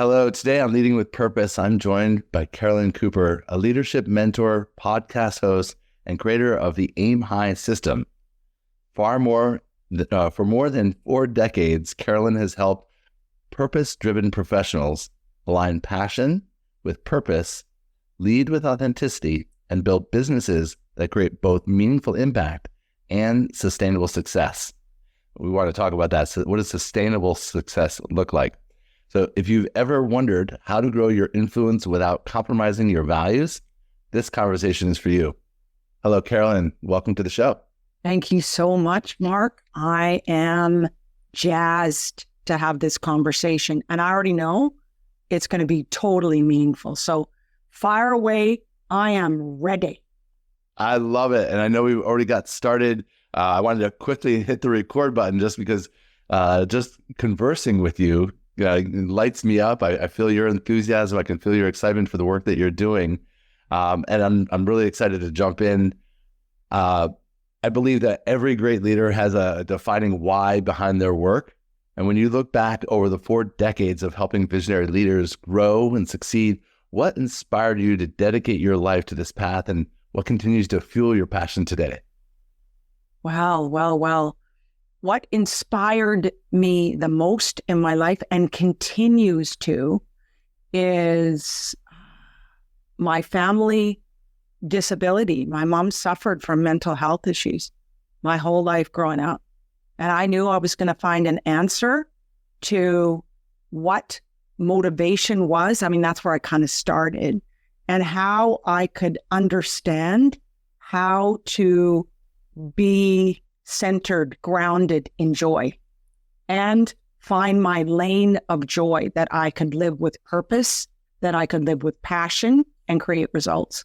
Hello, today on Leading with Purpose, I'm joined by Carolyn Cooper, a leadership mentor, podcast host, and creator of the Aim High system. For more than 4 decades, Carolyn has helped purpose-driven professionals align passion with purpose, lead with authenticity, and build businesses that create both meaningful impact and sustainable success. We want to talk about that. So what does sustainable success look like? So if you've ever wondered how to grow your influence without compromising your values, this conversation is for you. Hello, Carolyn. Welcome to the show. Thank you so much, Mark. I am jazzed to have this conversation, and I already know it's going to be totally meaningful. So fire away. I am ready. I love it. And I know we've already got started. I wanted to quickly hit the record button just because just conversing with you it lights me up. I feel your enthusiasm. I can feel your excitement for the work that you're doing. And I'm really excited to jump in. I believe that every great leader has a defining why behind their work. And when you look back over the 4 decades of helping visionary leaders grow and succeed, what inspired you to dedicate your life to this path, and what continues to fuel your passion today? Well. What inspired me the most in my life and continues to is my family disability. My mom suffered from mental health issues my whole life growing up. And I knew I was going to find an answer to what motivation was. I mean, that's where I kind of started, and how I could understand how to be centered, grounded in joy, and find my lane of joy that I could live with purpose, that I could live with passion and create results.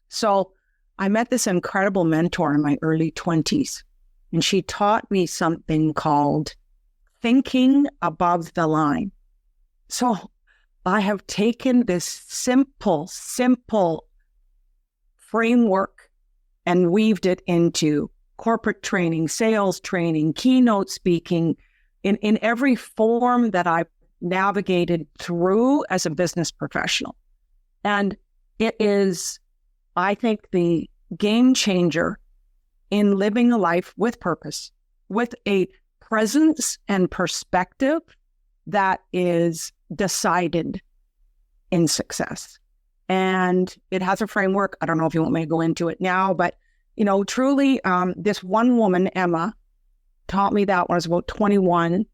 So I met this incredible mentor in my early 20s, and she taught me something called thinking above the line. So I have taken this simple framework and weaved it into corporate training, sales training, keynote speaking, in every form that I've navigated through as a business professional. And it is, I think, the game changer in living a life with purpose, with a presence and perspective that is decided in success. And it has a framework. I don't know if you want me to go into it now, but truly, this one woman, Emma, taught me that when I was about 21,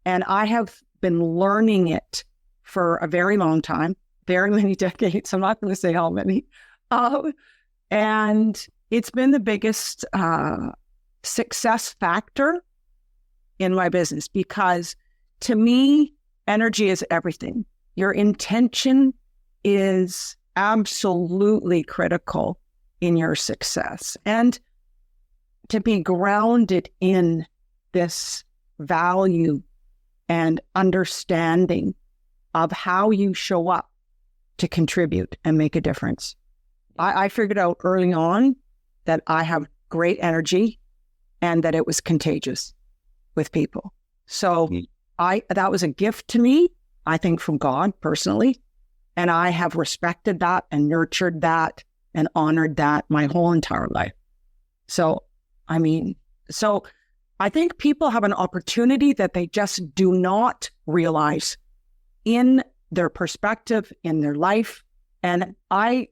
and I have been learning it for a very long time, very many decades. I'm not going to say how many. And it's been the biggest success factor in my business, because to me, energy is everything. Your intention is absolutely critical in your success. And to be grounded in this value and understanding of how you show up to contribute and make a difference. I figured out early on that I have great energy and that it was contagious with people. So that was a gift to me, I think, from God personally. And I have respected that and nurtured that and honored that my whole entire life. So I think people have an opportunity that they just do not realize in their perspective, in their life. And I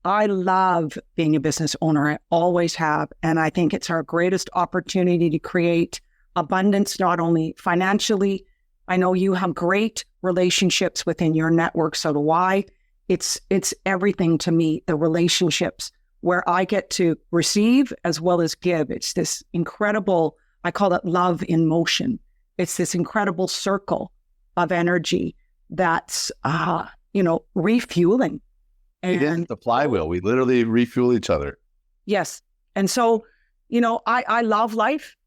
love being a business owner. I always have. And I think it's our greatest opportunity to create abundance, not only financially. I know you have great relationships within your network, so do I. It's everything to me, the relationships where I get to receive as well as give. It's this incredible, I call it love in motion. It's this incredible circle of energy that's, refueling. It is the flywheel. We literally refuel each other. Yes. And so, I love life.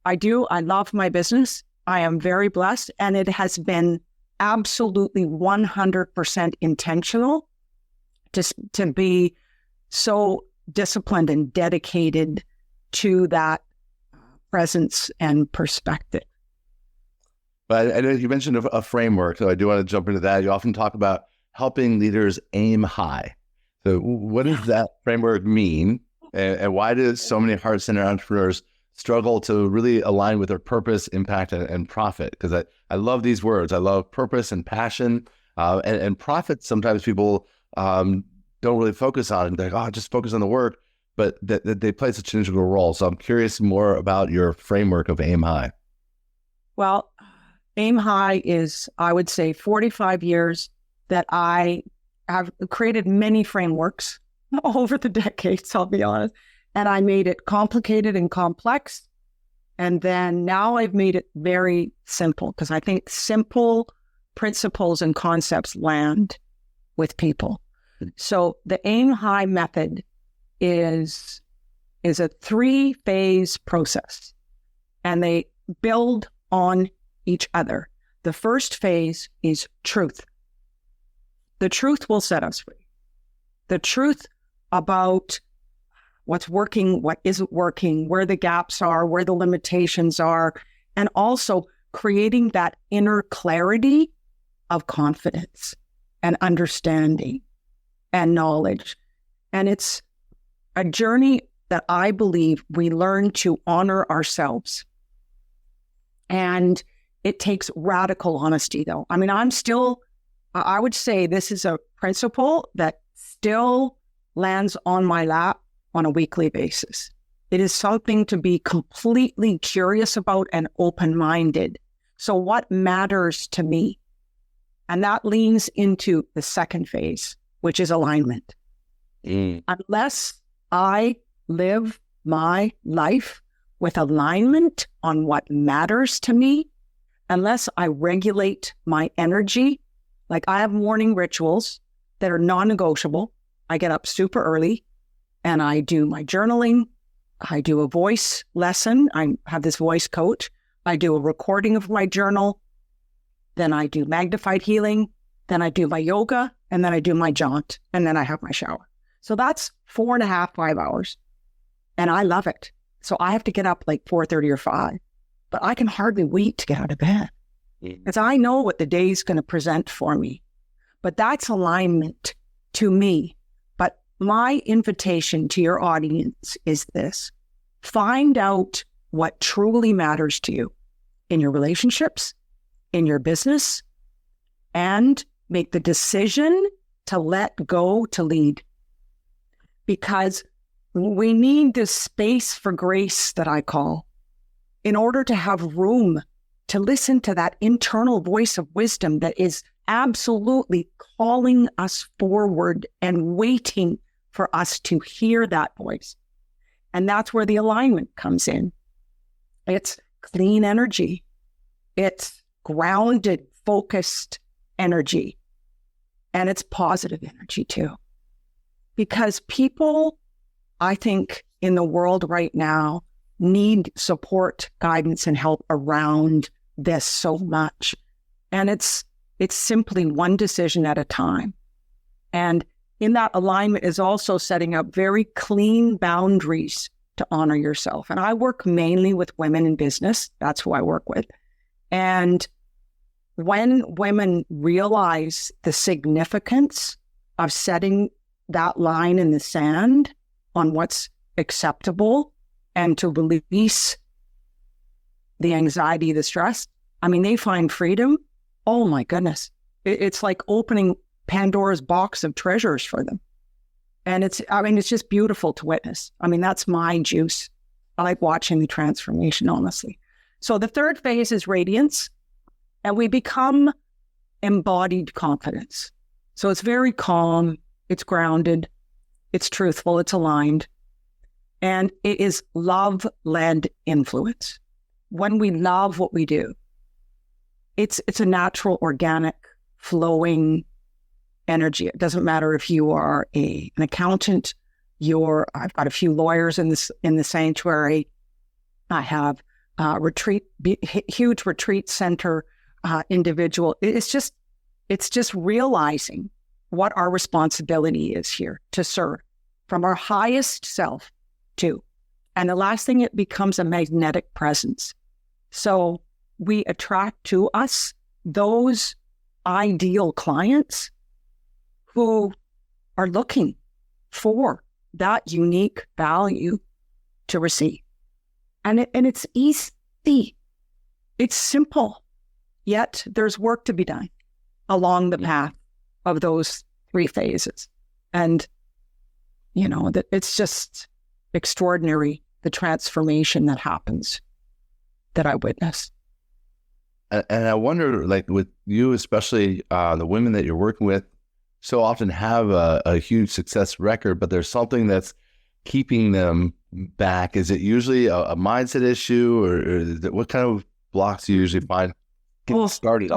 I do. I love my business. I am very blessed. And it has been absolutely 100% intentional to be so disciplined and dedicated to that presence and perspective. But I know you mentioned a framework, so I do want to jump into that. You often talk about helping leaders aim high. So what does that framework mean? And why do so many heart-centered entrepreneurs struggle to really align with their purpose, impact, and profit? Because I love these words. I love purpose and passion. And profit, sometimes people don't really focus on it. They're like, oh, just focus on the work. But that they play such an integral role. So I'm curious more about your framework of aim high. Well, aim high is, I would say, 45 years that I have created many frameworks over the decades, I'll be honest. And I made it complicated and complex. And then now I've made it very simple, because I think simple principles and concepts land with people. So the aim high method is a 3-phase process, and they build on each other. The first phase is truth. The truth will set us free. The truth about what's working, what isn't working, where the gaps are, where the limitations are, and also creating that inner clarity of confidence and understanding and knowledge. And it's a journey that I believe we learn to honor ourselves. And it takes radical honesty, though. I mean, I would say this is a principle that still lands on my lap on a weekly basis. It is something to be completely curious about and open-minded. So what matters to me? And that leans into the second phase, which is alignment. Unless I live my life with alignment on what matters to me, unless I regulate my energy, like I have morning rituals that are non-negotiable. I get up super early and I do my journaling. I do a voice lesson. I have this voice coach. I do a recording of my journal. Then I do magnified healing. Then I do my yoga. And then I do my jaunt. And then I have my shower. So that's 4.5, 5 hours. And I love it. So I have to get up like 4:30 or 5. But I can hardly wait to get out of bed, because I know what the day is going to present for me. But that's alignment to me. But my invitation to your audience is this: find out what truly matters to you in your relationships, in your business, and make the decision to let go to lead. Because we need this space for grace that I call, in order to have room to listen to that internal voice of wisdom that is absolutely calling us forward and waiting for us to hear that voice. And that's where the alignment comes in. It's clean energy. It's grounded, focused energy. And it's positive energy too. Because people, I think, in the world right now, need support, guidance, and help around this so much. And it's simply one decision at a time. And in that alignment is also setting up very clean boundaries to honor yourself. And I work mainly with women in business. That's who I work with. And when women realize the significance of setting that line in the sand on what's acceptable, and to release the anxiety, the stress, I mean, they find freedom. Oh my goodness. It's like opening Pandora's box of treasures for them. And it's just beautiful to witness. I mean, that's my juice. I like watching the transformation, honestly. So the third phase is radiance, and we become embodied confidence. So it's very calm, it's grounded, it's truthful, it's aligned. And it is love-led influence. When we love what we do, it's a natural, organic, flowing energy. It doesn't matter if you are an accountant. I've got a few lawyers in the sanctuary. I have huge retreat center individual. It's just realizing what our responsibility is here to serve from our highest self. Too. And the last thing, it becomes a magnetic presence. So we attract to us those ideal clients who are looking for that unique value to receive. And it's easy. It's simple. Yet there's work to be done along the path of those 3 phases. And, that it's just extraordinary, the transformation that happens that I witness. And I wonder, like with you, especially the women that you're working with, so often have a huge success record, but there's something that's keeping them back. Is it usually a mindset issue, or is it, what kind of blocks do you usually find getting started?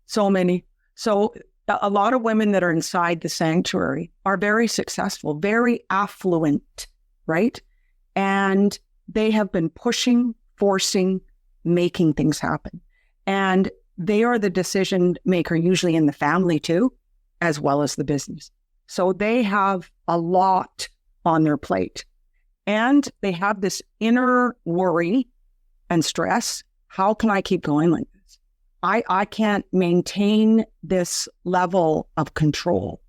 So many. So a lot of women that are inside the sanctuary are very successful, very affluent, right? And they have been pushing, forcing, making things happen. And they are the decision maker usually in the family too, as well as the business. So they have a lot on their plate. And they have this inner worry and stress. How can I keep going like this? I can't maintain this level of control.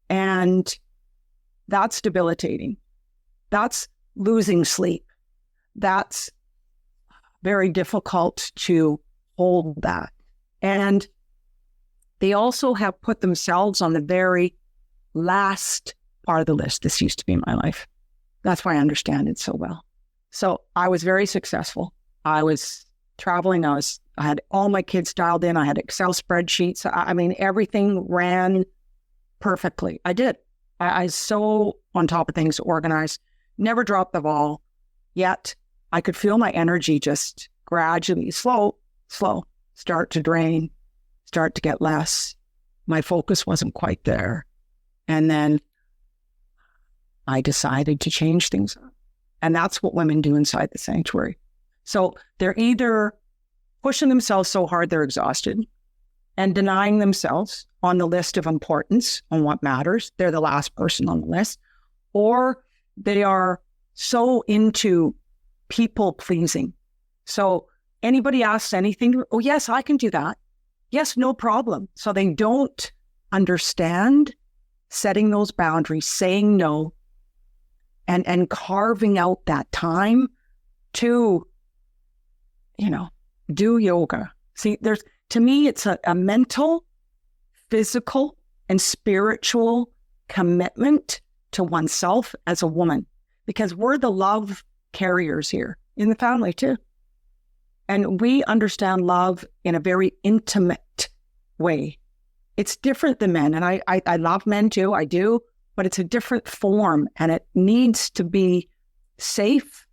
And that's debilitating. That's losing sleep. That's very difficult to hold that. And they also have put themselves on the very last part of the list. This used to be my life. That's why I understand it so well. So I was very successful. I was traveling. I had all my kids dialed in. I had Excel spreadsheets. I mean, everything ran perfectly. I did. I was so on top of things, organized, never dropped the ball. Yet I could feel my energy just gradually, slow, start to drain, start to get less. My focus wasn't quite there. And then I decided to change things up. And that's what women do inside the sanctuary. So they're either pushing themselves so hard they're exhausted and denying themselves on the list of importance on what matters. They're the last person on the list. Or they are so into people pleasing. So anybody asks anything, oh, yes, I can do that. Yes, no problem. So they don't understand setting those boundaries, saying no, and carving out that time to, do yoga. See, to me, it's a mental, physical, and spiritual commitment to oneself as a woman, because we're the love carriers here in the family too. And we understand love in a very intimate way. It's different than men. And I love men too, I do, but it's a different form, and it needs to be safe,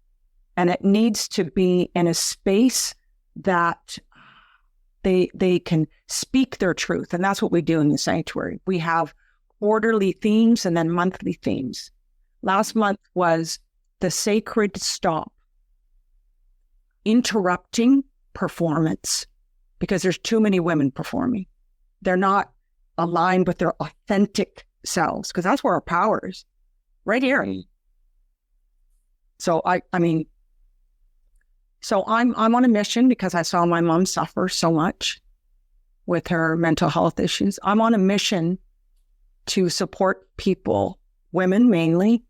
and it needs to be in a space that they can speak their truth. And that's what we do in the sanctuary. We have quarterly themes and then monthly themes. Last month was the sacred stop, interrupting performance, because there's too many women performing. They're not aligned with their authentic selves, because that's where our power is, right here. So So I'm on a mission, because I saw my mom suffer so much with her mental health issues. I'm on a mission to support people, women mainly,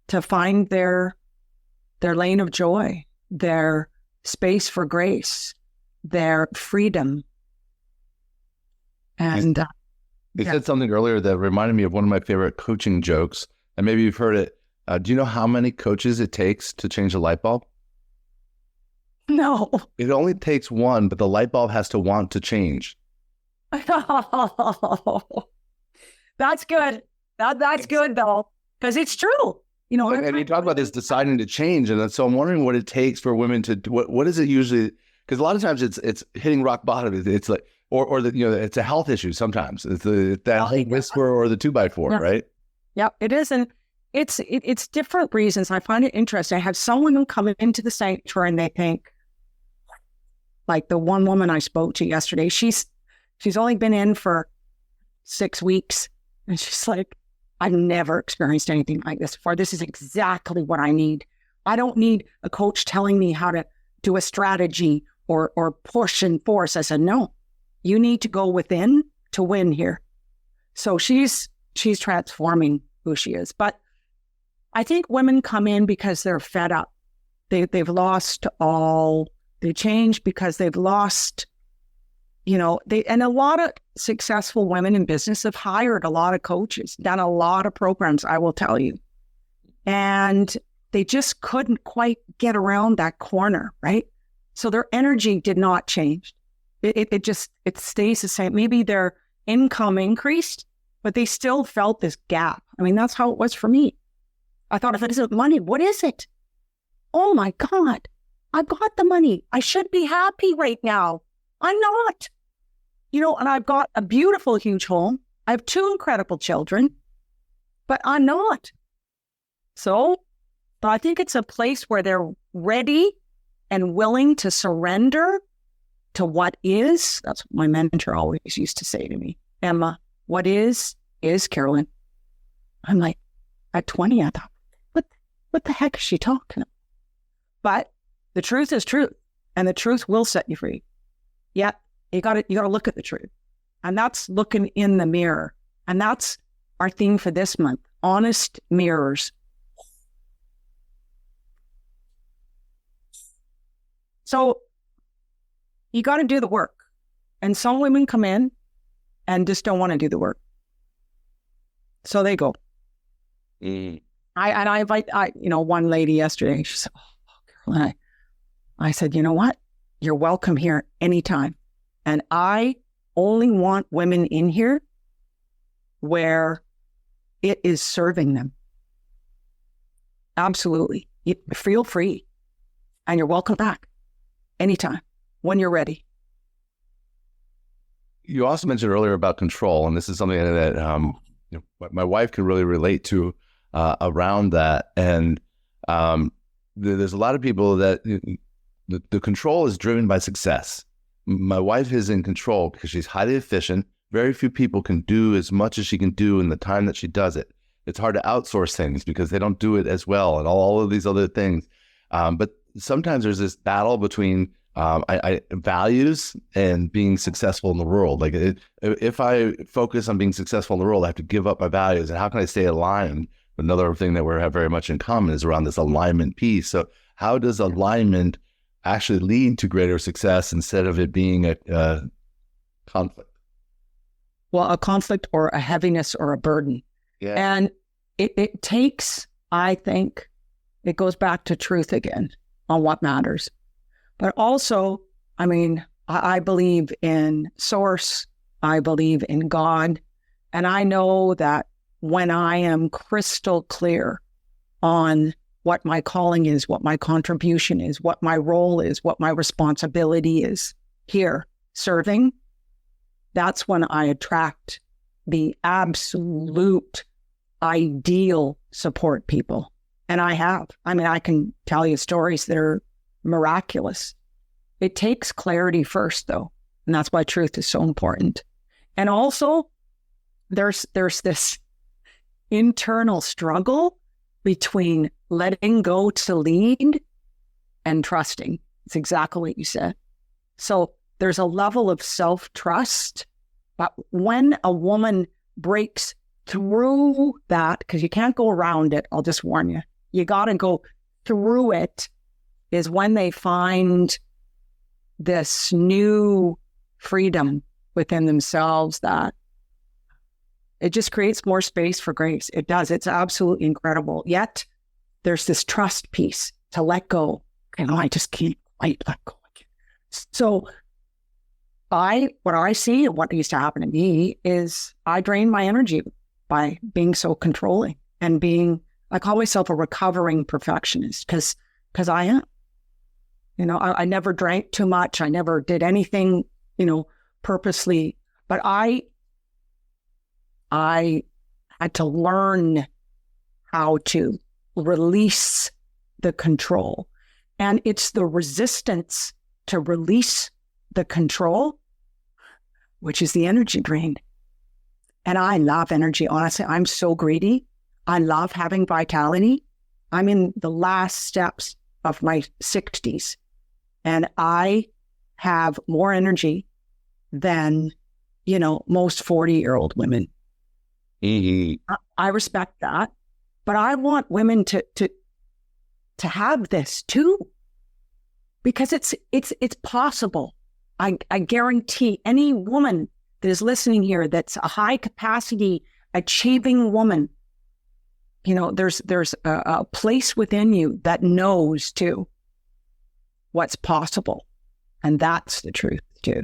to find their lane of joy, their space for grace, their freedom. And you said something earlier that reminded me of one of my favorite coaching jokes, and maybe you've heard it. Do you know how many coaches it takes to change a light bulb? No. It only takes one, but the light bulb has to want to change. That's good. That's good, though, because it's true. And you talk about this deciding to change, and so I'm wondering what it takes for women to what is it usually? Because a lot of times it's hitting rock bottom. It's like or it's a health issue. Sometimes it's that whisper or the 2x4, right? Yeah, it is, and it's different reasons. I find it interesting. I have some women come into the sanctuary and they think, like the one woman I spoke to yesterday, she's only been in for 6 weeks, and she's like, I've never experienced anything like this before. This is exactly what I need. I don't need a coach telling me how to do a strategy or push and force. I said, no, you need to go within to win here. So she's transforming who she is. But I think women come in because they're fed up. They've lost all. They change because they've lost, and a lot of successful women in business have hired a lot of coaches, done a lot of programs, I will tell you. And they just couldn't quite get around that corner, right? So their energy did not change. It stays the same. Maybe their income increased, but they still felt this gap. I mean, that's how it was for me. I thought, if it isn't money, what is it? Oh my God, I got the money. I should be happy right now. I'm not. And I've got a beautiful, huge home. I have 2 incredible children, but I'm not. So, but I think it's a place where they're ready and willing to surrender to what is. That's what my mentor always used to say to me. Emma, what is Carolyn. I'm like, at 20, I thought, what the heck is she talking about? But the truth is truth, and the truth will set you free. Yeah, you got to look at the truth, and that's looking in the mirror, and that's our theme for this month: honest mirrors. So you got to do the work, and some women come in and just don't want to do the work, so they go. I invite one lady yesterday. She said, "Oh, Carolyn," I said, "You know what? You're welcome here anytime. And I only want women in here where it is serving them. Absolutely. You feel free. And you're welcome back anytime when you're ready." You also mentioned earlier about control, and this is something that my wife can really relate to around that. And there's a lot of people that the control is driven by success. My wife is in control because she's highly efficient. Very few people can do as much as she can do in the time that she does it. It's hard to outsource things because they don't do it as well, and all of these other things. But sometimes there's this battle between values and being successful in the world. Like if I focus on being successful in the world, I have to give up my values. And how can I stay aligned? Another thing that we have very much in common is around this alignment piece. So how does alignment actually lead to greater success instead of it being a conflict? Well, a conflict or a heaviness or a burden. Yeah. And it takes, I think, it goes back to truth again on what matters. But also, I mean, I believe in source. I believe in God. And I know that when I am crystal clear on what my calling is, what my contribution is, what my role is, what my responsibility is here serving, that's when I attract the absolute ideal support people. And I have. I mean, I can tell you stories that are miraculous. It takes clarity first, though. And that's why truth is so important. And also, there's this internal struggle between letting go to lead and trusting. It's exactly what you said. So there's a level of self-trust, but when a woman breaks through that, because you can't go around it, I'll just warn you, you got to go through it, is when they find this new freedom within themselves that it just creates more space for grace. It does. It's absolutely incredible. Yet there's this trust piece to let go. Okay, no, I just can't quite let go. So what I see and what used to happen to me is I drain my energy by being so controlling and I call myself a recovering perfectionist because I am. I never drank too much. I never did anything, purposely, but I had to learn how to release the control. And it's the resistance to release the control, which is the energy drain. And I love energy. Honestly, I'm so greedy. I love having vitality. I'm in the last steps of my 60s. And I have more energy than, most 40-year-old women. Mm-hmm. I respect that, but I want women to have this too, because it's possible. I guarantee any woman that is listening here that's a high capacity achieving woman, there's a place within you that knows too what's possible, and that's the truth too.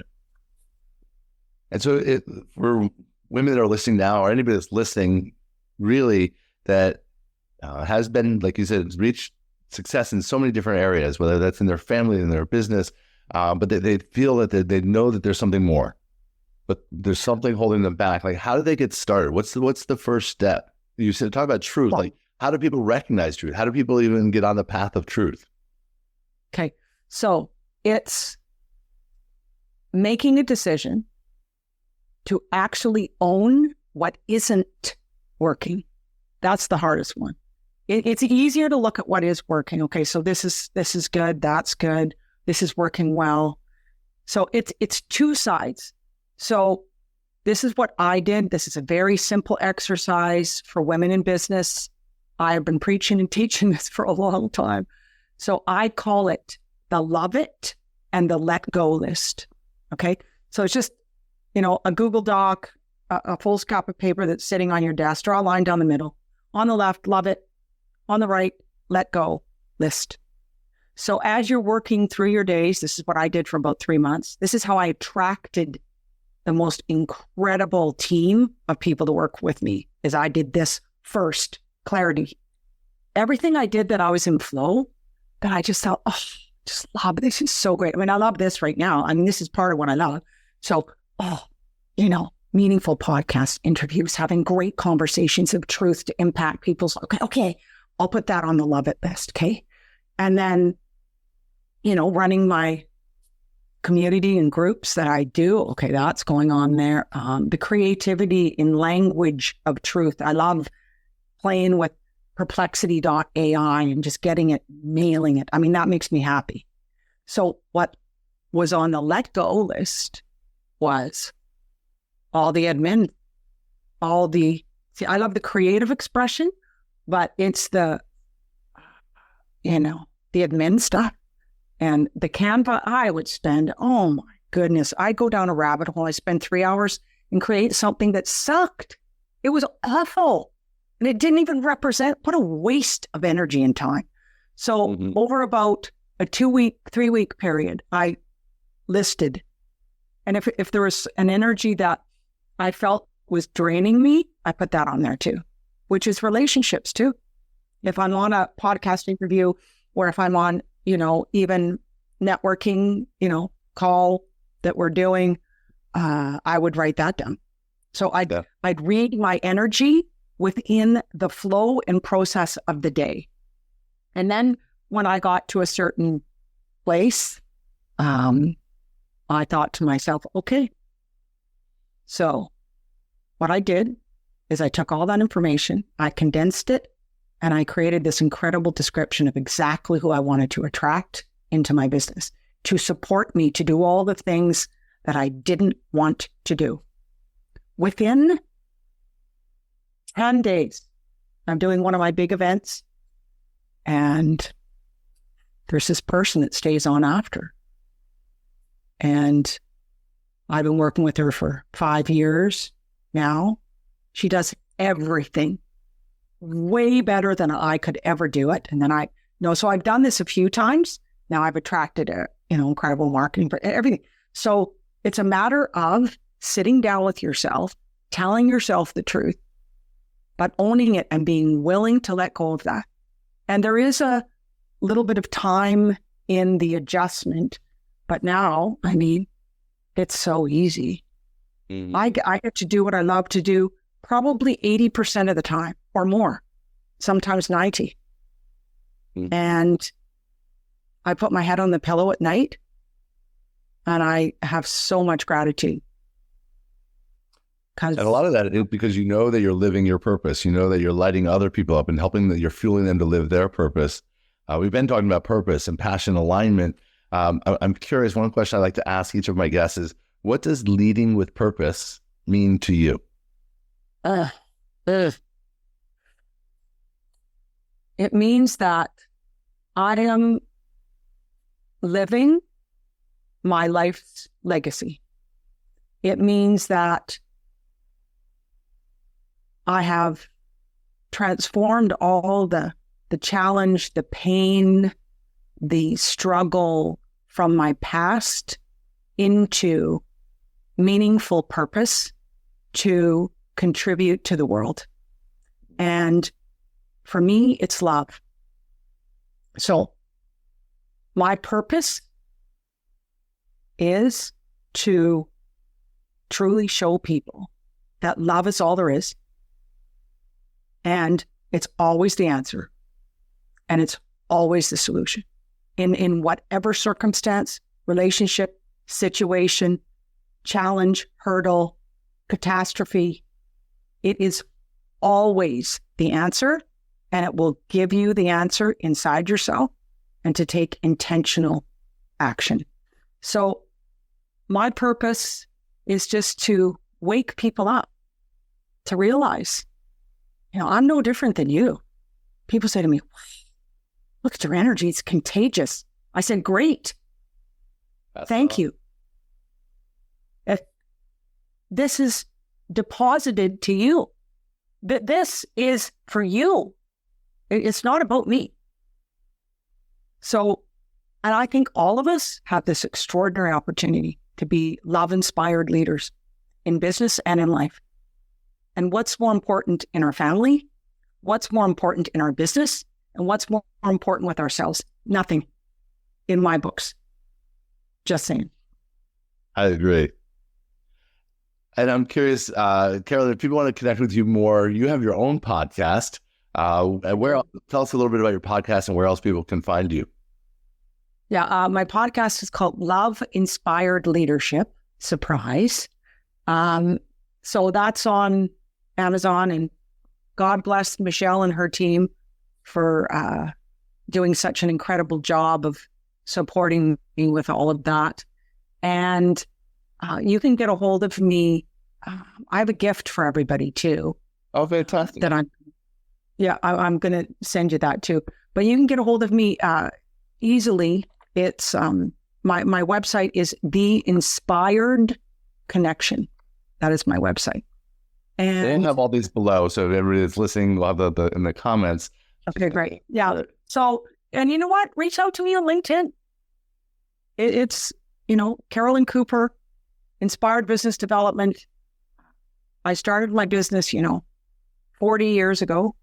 And so for women that are listening now, or anybody that's listening really that has been, like you said, reached success in so many different areas, whether that's in their family, in their business, but they feel that they know that there's something more, but there's something holding them back. Like, how do they get started? What's the first step? You said, talk about truth. Like, how do people recognize truth? How do people even get on the path of truth? Okay. So it's making a decision to actually own what isn't working. That's the hardest one. It's easier to look at what is working. Okay, so this is good. That's good. This is working well. So it's two sides. So this is what I did. This is a very simple exercise for women in business. I have been preaching and teaching this for a long time. So I call it the love it and the let go list. Okay, so it's just a Google Doc, a full scrap of paper that's sitting on your desk. Draw a line down the middle. On the left, love it. On the right, let go list. So as you're working through your days, this is what I did for about 3 months. This is how I attracted the most incredible team of people to work with me, is I did this first, clarity. Everything I did that I was in flow, that I just thought, just love, this is so great. I mean, I love this right now. I mean, this is part of what I love. So, meaningful podcast interviews, having great conversations of truth to impact people's, okay, I'll put that on the love it list, okay? And then, running my community and groups that I do, okay, that's going on there. The creativity in language of truth. I love playing with perplexity.ai and just getting it, nailing it. I mean, that makes me happy. So what was on the let go list was all the admin, I love the creative expression, but it's the admin stuff. And the Canva, I would spend, oh my goodness, I go down a rabbit hole. I spend 3 hours and create something that sucked. It was awful. And it didn't even represent, what a waste of energy and time. So over about a 2-week, 3-week period, I listed. And if there was an energy that I felt was draining me, I put that on there too, which is relationships too. If I'm on a podcast interview, or if I'm on, even networking, call that we're doing, I would write that down. So I'd read my energy within the flow and process of the day. And then when I got to a certain place, I thought to myself, okay. So what I did is I took all that information, I condensed it, and I created this incredible description of exactly who I wanted to attract into my business to support me to do all the things that I didn't want to do. Within 10 days, I'm doing one of my big events, and there's this person that stays on after. And I've been working with her for 5 years now. She does everything way better than I could ever do it. And then so I've done this a few times. Now I've attracted incredible marketing for everything. So it's a matter of sitting down with yourself, telling yourself the truth, but owning it and being willing to let go of that. And there is a little bit of time in the adjustment, but now, it's so easy. I get to do what I love to do probably 80% of the time or more, sometimes 90. And I put my head on the pillow at night and I have so much gratitude. And a lot of that is because you know that you're living your purpose. You know that you're lighting other people up and you're fueling them to live their purpose. We've been talking about purpose and passion alignment. I'm curious, one question I like to ask each of my guests is, what does leading with purpose mean to you? Uh, uh, it means that I am living my life's legacy. It means that I have transformed all the challenge, the pain, the struggle from my past into meaningful purpose to contribute to the world. And for me, it's love. So my purpose is to truly show people that love is all there is. And it's always the answer. And it's always the solution. In whatever circumstance, relationship, situation, challenge, hurdle, catastrophe, it is always the answer. And it will give you the answer inside yourself and to take intentional action. So my purpose is just to wake people up, to realize, I'm no different than you. People say to me, look at your energy, it's contagious. I said, great. Thank you. This is deposited to you. This is for you. It's not about me. So, and I think all of us have this extraordinary opportunity to be love-inspired leaders in business and in life. And what's more important in our family? What's more important in our business? And what's more important with ourselves? Nothing in my books. Just saying. I agree. And I'm curious, Carolyn, if people want to connect with you more, you have your own podcast. Tell us a little bit about your podcast and where else people can find you. Yeah, my podcast is called Love Inspired Leadership. Surprise. So that's on Amazon, and God bless Michelle and her team for doing such an incredible job of supporting me with all of that. And you can get a hold of me. I have a gift for everybody too. Oh, fantastic. That I'm going to send you that too. But you can get a hold of me easily. It's my website is The Inspired Connection. That is my website. And they'll have all these below, so if everybody that's listening will have the in the comments. Okay, great. Yeah. So, and you know what? Reach out to me on LinkedIn. It's Carolyn Cooper, Inspired Business Development. I started my business, 40 years ago,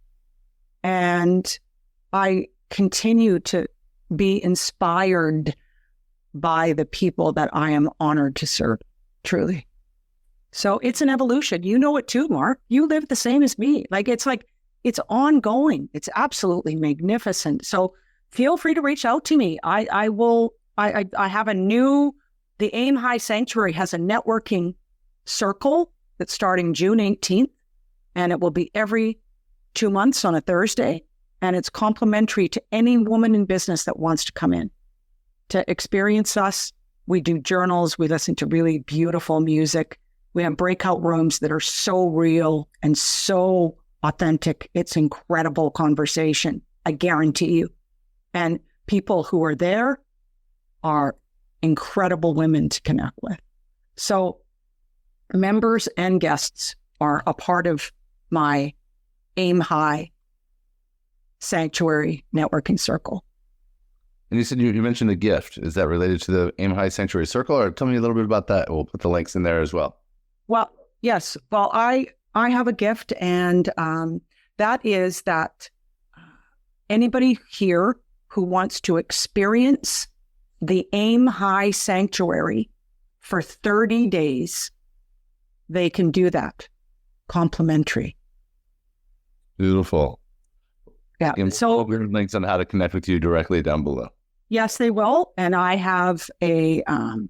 and I continue to be inspired by the people that I am honored to serve, truly. So it's an evolution. You know it too, Mark. You live the same as me. It's ongoing. It's absolutely magnificent. So feel free to reach out to me. I have the Aim High Sanctuary has a networking circle that's starting June 18th, and it will be every 2 months on a Thursday. And it's complimentary to any woman in business that wants to come in to experience us. We do journals. We listen to really beautiful music. We have breakout rooms that are so real and so authentic. It's incredible conversation, I guarantee you. And people who are there are incredible women to connect with. So members and guests are a part of my Aim High Sanctuary networking circle. And you said you mentioned a gift. Is that related to the Aim High Sanctuary Circle, or tell me a little bit about that? We'll put the links in there as well. Well, yes. Well, I have a gift, and that is that anybody here who wants to experience the Aim High Sanctuary for 30 days, they can do that complimentary. Beautiful. Yeah. And so we'll have links on how to connect with you directly down below. Yes, they will. And I have an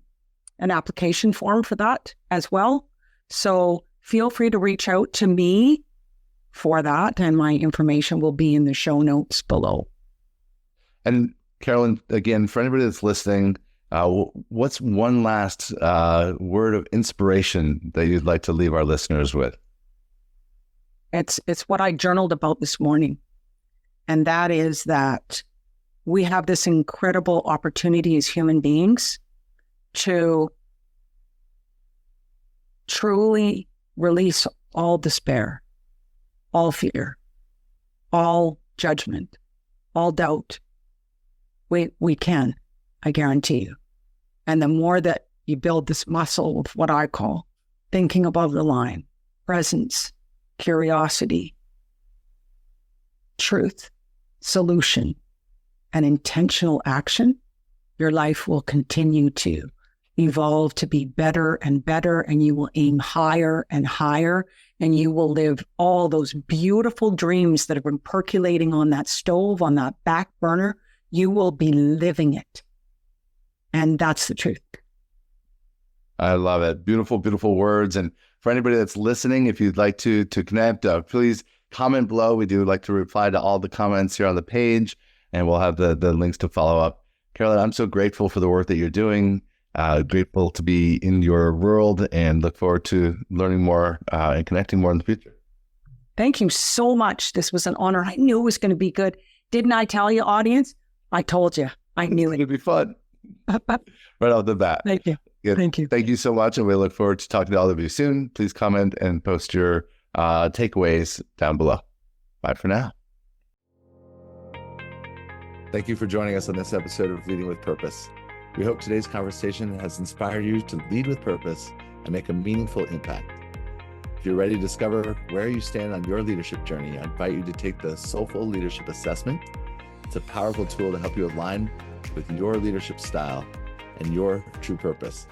application form for that as well. So feel free to reach out to me for that. And my information will be in the show notes below. And Carolyn, again, for anybody that's listening, What's one last word of inspiration that you'd like to leave our listeners with? It's what I journaled about this morning. And that is that we have this incredible opportunity as human beings to truly release all despair, all fear, all judgment, all doubt. We can, I guarantee you. And the more that you build this muscle of what I call thinking above the line, presence, curiosity, truth, solution, and intentional action, your life will continue to evolve to be better and better, and you will aim higher and higher, and you will live all those beautiful dreams that have been percolating on that stove, on that back burner. You will be living it. And that's the truth. I love it. Beautiful, beautiful words. And for anybody that's listening, if you'd like to connect, please comment below. We do like to reply to all the comments here on the page, and we'll have the links to follow up. Carolyn, I'm so grateful for the work that you're doing. Grateful to be in your world, and look forward to learning more and connecting more in the future. Thank you so much. This was an honor. I knew it was going to be good. Didn't I tell you, audience? I told you. I knew it. It'd be fun. Right off the bat. Thank you. Good. Thank you. Thank you so much. And we look forward to talking to all of you soon. Please comment and post your takeaways down below. Bye for now. Thank you for joining us on this episode of Leading with Purpose. We hope today's conversation has inspired you to lead with purpose and make a meaningful impact. If you're ready to discover where you stand on your leadership journey, I invite you to take the Soulful Leadership Assessment. It's a powerful tool to help you align with your leadership style and your true purpose.